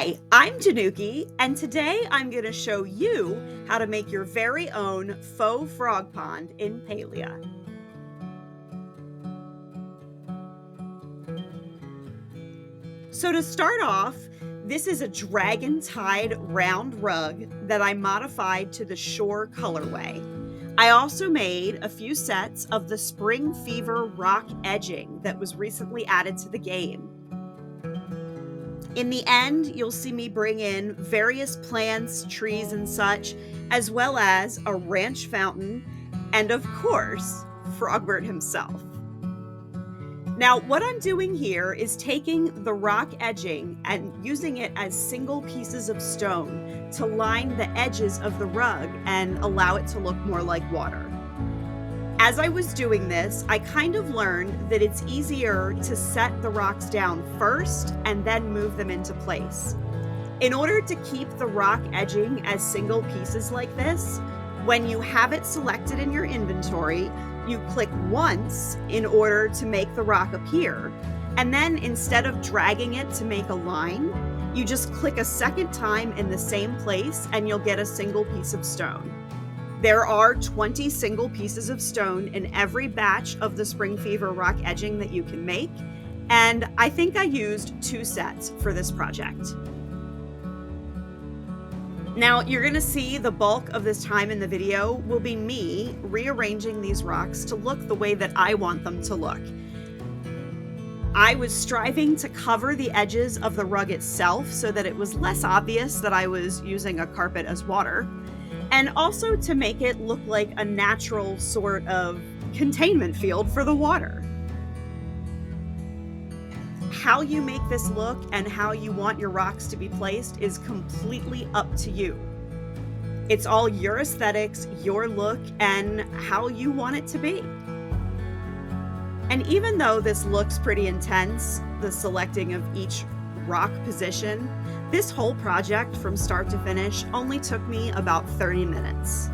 Hi, I'm Tanuki, and today I'm going to show you how to make your very own faux frog pond in Palia. So to start off, this is a dragon-tied round rug that I modified to the shore colorway. I also made a few sets of the Spring Fever rock edging that was recently added to the game. In the end, you'll see me bring in various plants, trees, and such, as well as a ranch fountain, and of course, Frogbert himself. Now, what I'm doing here is taking the rock edging and using it as single pieces of stone to line the edges of the rug and allow it to look more like water. As I was doing this, I kind of learned that it's easier to set the rocks down first and then move them into place. In order to keep the rock edging as single pieces like this, when you have it selected in your inventory, you click once in order to make the rock appear, and then instead of dragging it to make a line, you just click a second time in the same place and you'll get a single piece of stone. There are 20 single pieces of stone in every batch of the Spring Fever rock edging that you can make, and I think I used 2 sets for this project. Now, you're going to see the bulk of this time in the video will be me rearranging these rocks to look the way that I want them to look. I was striving to cover the edges of the rug itself so that it was less obvious that I was using a carpet as water, and also to make it look like a natural sort of containment field for the water. How you make this look and how you want your rocks to be placed is completely up to you. It's all your aesthetics, your look, and how you want it to be. And even though this looks pretty intense, the selecting of each rock position, this whole project from start to finish only took me about 30 minutes.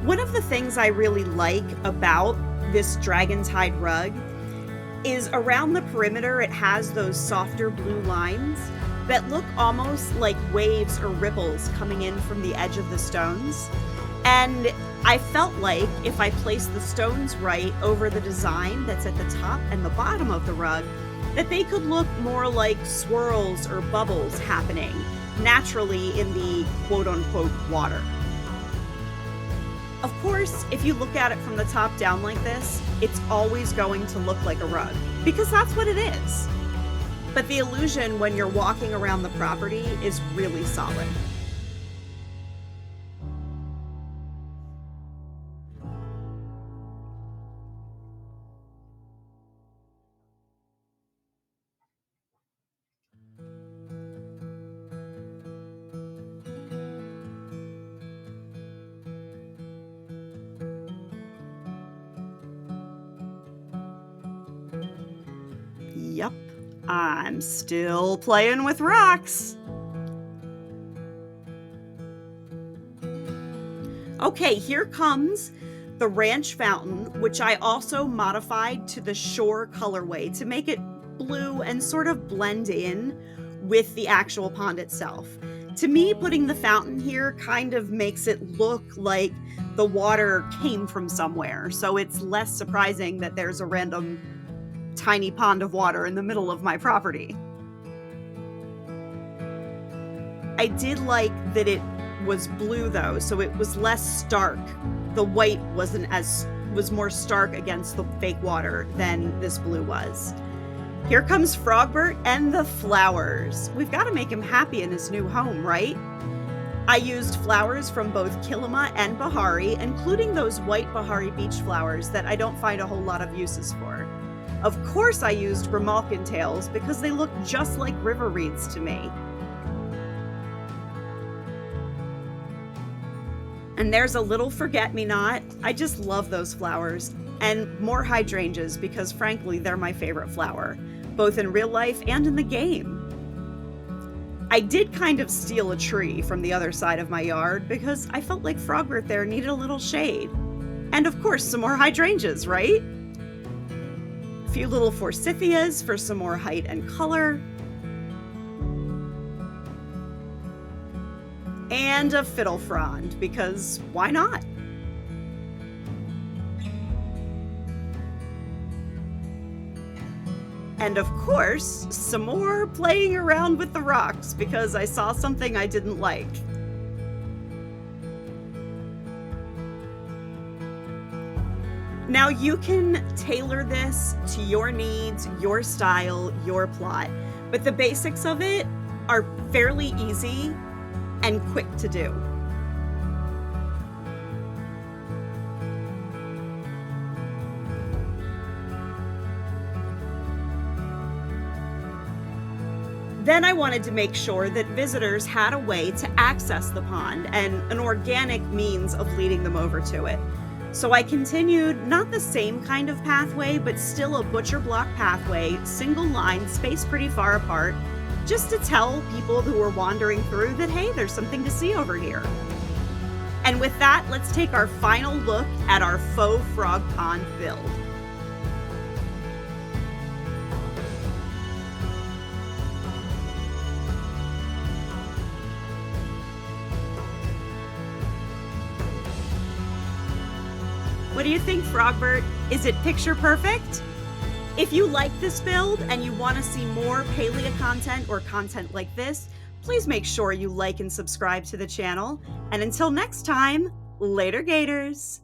One of the things I really like about this dragon-tied rug is around the perimeter it has those softer blue lines that look almost like waves or ripples coming in from the edge of the stones. And I felt like if I placed the stones right over the design that's at the top and the bottom of the rug, that they could look more like swirls or bubbles happening naturally in the quote-unquote water. Of course, if you look at it from the top down like this, it's always going to look like a rug, because that's what it is. But the illusion when you're walking around the property is really solid. Yup, I'm still playing with rocks. Okay, here comes the ranch fountain, which I also modified to the shore colorway to make it blue and sort of blend in with the actual pond itself. To me, putting the fountain here kind of makes it look like the water came from somewhere, so it's less surprising that there's a random tiny pond of water in the middle of my property. I did like that it was blue though, so it was less stark. The white was more stark against the fake water than this blue was. Here comes Frogbert and the flowers. We've got to make him happy in his new home, right? I used flowers from both Kilima and Bahari, including those white Bahari beach flowers that I don't find a whole lot of uses for. Of course I used grimalkin tails because they look just like river reeds to me. And there's a little forget-me-not. I just love those flowers. And more hydrangeas because frankly they're my favorite flower, both in real life and in the game. I did kind of steal a tree from the other side of my yard because I felt like Frogbert there needed a little shade. And of course, some more hydrangeas, right? A few little forsythias for some more height and color. And a fiddle frond, because why not? And of course, some more playing around with the rocks because I saw something I didn't like. Now you can tailor this to your needs, your style, your plot, but the basics of it are fairly easy and quick to do. Then I wanted to make sure that visitors had a way to access the pond and an organic means of leading them over to it. So I continued not the same kind of pathway, but still a butcher block pathway, single line, spaced pretty far apart, just to tell people who were wandering through that, hey, there's something to see over here. And with that, let's take our final look at our faux frog pond build. What do you think, Frogbert? Is it picture perfect? If you like this build and you want to see more Palia content or content like this, please make sure you like and subscribe to the channel. And until next time, later Gators!